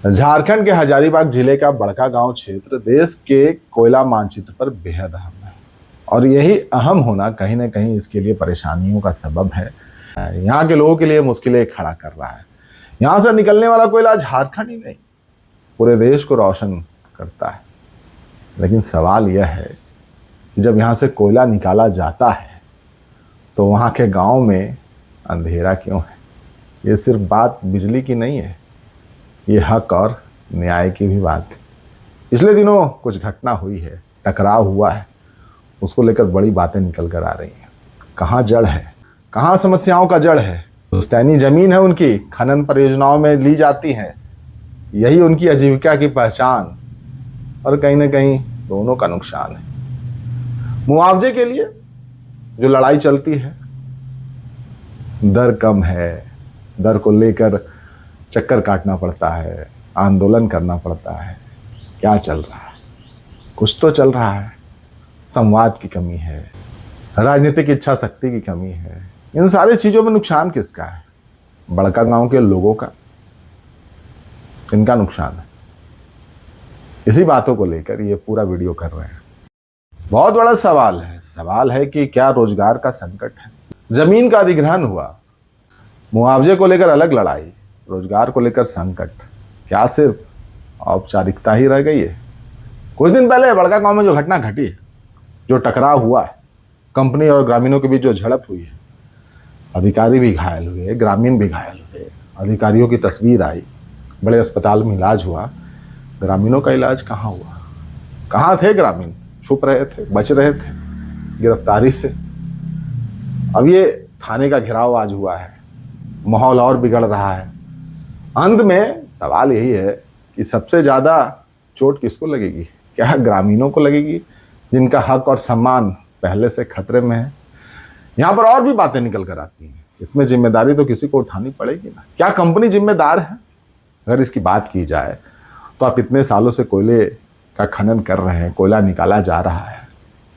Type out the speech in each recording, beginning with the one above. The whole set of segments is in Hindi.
झारखंड के हजारीबाग जिले का बड़कागांव क्षेत्र देश के कोयला मानचित्र पर बेहद अहम है और यही अहम होना कहीं ना कहीं इसके लिए परेशानियों का सबब है। यहाँ के लोगों के लिए मुश्किलें खड़ा कर रहा है। यहाँ से निकलने वाला कोयला झारखंड ही नहीं पूरे देश को रोशन करता है। लेकिन सवाल यह है कि जब यहाँ से कोयला निकाला जाता है तो वहाँ के गांव में अंधेरा क्यों है। ये सिर्फ बात बिजली की नहीं है, ये हक और न्याय की भी बात है। पिछले दिनों कुछ घटना हुई है, टकराव हुआ है, उसको लेकर बड़ी बातें निकल कर आ रही हैं। कहाँ जड़ है, कहाँ समस्याओं का जड़ है। पुश्तैनी जमीन है उनकी, खनन परियोजनाओं में ली जाती है, यही उनकी आजीविका की पहचान, और कहीं ना कहीं दोनों का नुकसान है। मुआवजे के लिए जो लड़ाई चलती है, दर कम है, दर को लेकर चक्कर काटना पड़ता है, आंदोलन करना पड़ता है। क्या चल रहा है? कुछ तो चल रहा है। संवाद की कमी है, राजनीतिक इच्छा शक्ति की कमी है। इन सारी चीजों में नुकसान किसका है? बड़कागांव के लोगों का। इनका नुकसान है। इसी बातों को लेकर ये पूरा वीडियो कर रहे हैं। बहुत बड़ा सवाल है कि क्या रोजगार का संकट है? जमीन का अधिग्रहण हुआ, मुआवजे को लेकर अलग लड़ाई, रोजगार को लेकर संकट। क्या सिर्फ औपचारिकता ही रह गई है? कुछ दिन पहले बड़कागांव में जो घटना घटी है, जो टकराव हुआ है, कंपनी और ग्रामीणों के बीच जो झड़प हुई है, अधिकारी भी घायल हुए, ग्रामीण भी घायल हुए। अधिकारियों की तस्वीर आई, बड़े अस्पताल में इलाज हुआ, ग्रामीणों का इलाज कहाँ हुआ? कहाँ थे ग्रामीण? छुप रहे थे, बच रहे थे गिरफ्तारी से। अब ये थाने का घेराव आज हुआ है, माहौल और बिगड़ रहा है। अंत में सवाल यही है कि सबसे ज्यादा चोट किसको लगेगी? क्या ग्रामीणों को लगेगी, जिनका हक और सम्मान पहले से खतरे में है? यहाँ पर और भी बातें निकल कर आती हैं। इसमें जिम्मेदारी तो किसी को उठानी पड़ेगी ना। क्या कंपनी जिम्मेदार है? अगर इसकी बात की जाए तो आप इतने सालों से कोयले का खनन कर रहे हैं, कोयला निकाला जा रहा है,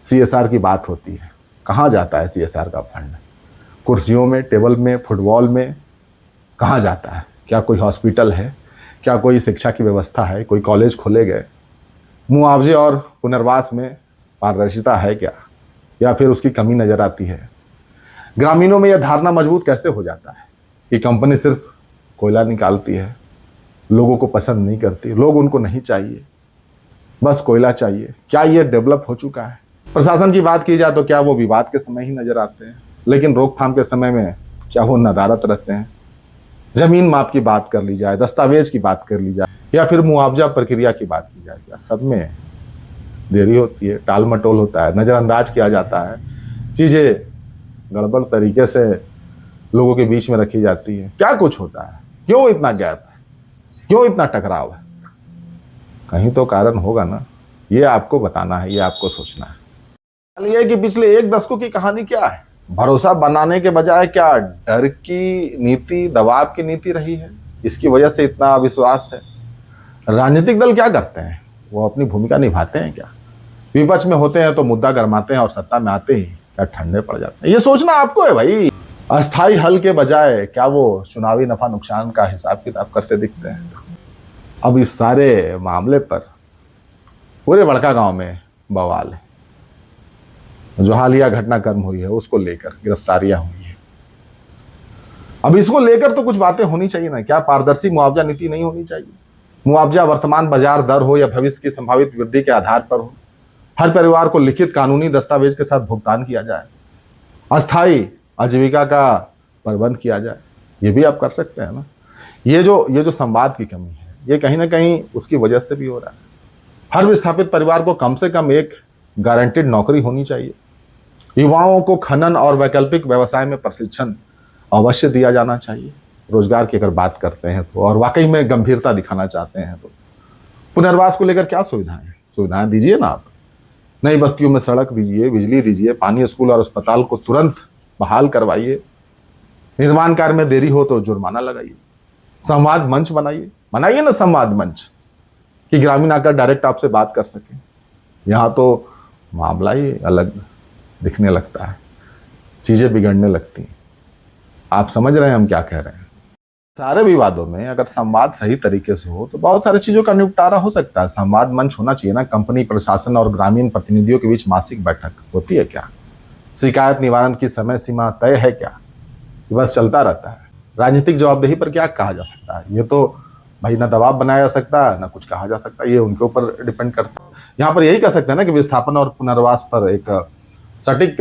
CSR की बात होती है, कहाँ जाता है CSR का फंड? कुर्सियों में, टेबल में, फुटबॉल में कहाँ जाता है? क्या कोई हॉस्पिटल है? क्या कोई शिक्षा की व्यवस्था है? कोई कॉलेज खोले गए? मुआवजे और पुनर्वास में पारदर्शिता है क्या, या फिर उसकी कमी नजर आती है? ग्रामीणों में यह धारणा मजबूत कैसे हो जाता है कि कंपनी सिर्फ कोयला निकालती है, लोगों को पसंद नहीं करती, लोग उनको नहीं चाहिए, बस कोयला चाहिए? क्या यह डेवलप हो चुका है? प्रशासन की बात की जाए तो क्या वो विवाद के समय ही नजर आते हैं, लेकिन रोकथाम के समय में क्या वो नदारत रहते हैं? जमीन माप की बात कर ली जाए, दस्तावेज की बात कर ली जाए, या फिर मुआवजा प्रक्रिया की बात की जाए, क्या सब में देरी होती है, टाल मटोल होता है, नजरअंदाज किया जाता है, चीजें गड़बड़ तरीके से लोगों के बीच में रखी जाती है? क्या कुछ होता है? क्यों इतना गैप है? क्यों इतना टकराव है? कहीं तो कारण होगा ना। ये आपको बताना है, ये आपको सोचना है। ये कि पिछले एक दशकों की कहानी क्या है? भरोसा बनाने के बजाय क्या डर की नीति, दबाव की नीति रही है? इसकी वजह से इतना अविश्वास है। राजनीतिक दल क्या करते हैं? वो अपनी भूमिका निभाते हैं क्या? विपक्ष में होते हैं तो मुद्दा गरमाते हैं और सत्ता में आते ही क्या ठंडे पड़ जाते हैं? ये सोचना आपको है भाई। अस्थाई हल के बजाय क्या वो चुनावी नफा नुकसान का हिसाब किताब करते दिखते हैं? अब इस सारे मामले पर पूरे बड़कागांव में बवाल है। जो हालिया घटनाक्रम हुई है उसको लेकर गिरफ्तारियां हुई है। अब इसको लेकर तो कुछ बातें होनी चाहिए ना। क्या पारदर्शी मुआवजा नीति नहीं होनी चाहिए? मुआवजा वर्तमान बाजार दर हो या भविष्य की संभावित वृद्धि के आधार पर हो। हर परिवार को लिखित कानूनी दस्तावेज के साथ भुगतान किया जाए। अस्थायी आजीविका का प्रबंध किया जाए। ये भी आप कर सकते हैं ना। ये जो संवाद की कमी है, ये कहीं ना कहीं उसकी वजह से भी हो रहा है। हर विस्थापित परिवार को कम से कम एक गारंटेड नौकरी होनी चाहिए। युवाओं को खनन और वैकल्पिक व्यवसाय में प्रशिक्षण अवश्य दिया जाना चाहिए। रोजगार की अगर बात करते हैं तो, और वाकई में गंभीरता दिखाना चाहते हैं तो पुनर्वास को लेकर क्या सुविधाएं दीजिए ना आप। नई बस्तियों में सड़क दीजिए, बिजली दीजिए, पानी, स्कूल और अस्पताल को तुरंत बहाल करवाइए। निर्माण कार्य में देरी हो तो जुर्माना लगाइए। संवाद मंच बनाइए ना, संवाद मंच, कि ग्रामीण आकर डायरेक्ट आपसे बात कर सके। यहाँ तो मामला ही अलग दिखने लगता है, चीजें बिगड़ने लगती हैं। आप समझ रहे हैं हम क्या कह रहे हैं? सारे विवादों में अगर संवाद सही तरीके से हो तो बहुत सारी चीजों का निपटारा हो सकता है। संवाद मंच होना चाहिए ना। कंपनी प्रशासन और ग्रामीण प्रतिनिधियों के बीच मासिक बैठक होती है क्या? शिकायत निवारण की समय सीमा तय है क्या? ये बस चलता रहता है। राजनीतिक जवाबदेही पर क्या कहा जा सकता है? ये तो भाई ना दबाव बनाया जा सकता है ना कुछ कहा जा सकता है, ये उनके ऊपर डिपेंड करता है। यहाँ पर यही कह सकते हैं ना कि विस्थापन और पुनर्वास पर एक सटीक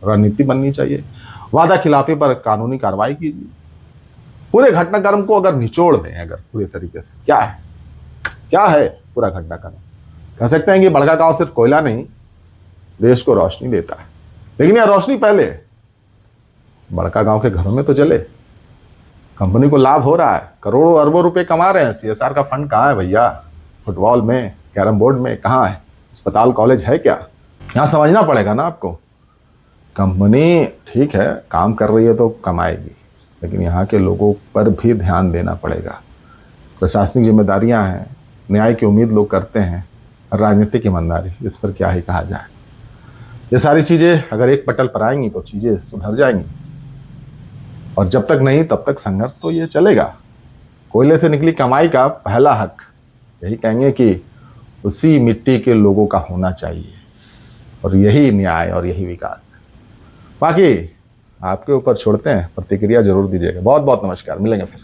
रणनीति बननी चाहिए। वादा खिलाफी पर कानूनी कार्रवाई कीजिए। पूरे घटनाक्रम को अगर निचोड़ दें, अगर पूरे तरीके से क्या है पूरा घटनाक्रम, कह सकते हैं कि बड़का गांव सिर्फ कोयला नहीं देश को रोशनी देता है, लेकिन यह रोशनी पहले बड़का गांव के घरों में तो जले। कंपनी को लाभ हो रहा है, करोड़ों अरबों रुपए कमा रहे हैं। सीएसआर का फंड कहाँ है भैया? फुटबॉल में, कैरम बोर्ड में कहाँ है? अस्पताल कॉलेज है क्या? यहाँ समझना पड़ेगा ना आपको। कंपनी ठीक है काम कर रही है तो कमाएगी, लेकिन यहाँ के लोगों पर भी ध्यान देना पड़ेगा। प्रशासनिक जिम्मेदारियां हैं, न्याय की उम्मीद लोग करते हैं, राजनीतिक ईमानदारी, इस पर क्या ही कहा जाए। ये सारी चीज़ें अगर एक पटल पर आएंगी तो चीज़ें सुधर जाएंगी, और जब तक नहीं तब तक संघर्ष तो ये चलेगा। कोयले से निकली कमाई का पहला हक यही कहेंगे कि उसी मिट्टी के लोगों का होना चाहिए, और यही न्याय और यही विकास है। बाकी आपके ऊपर छोड़ते हैं, प्रतिक्रिया जरूर दीजिएगा। बहुत बहुत नमस्कार, मिलेंगे फिर।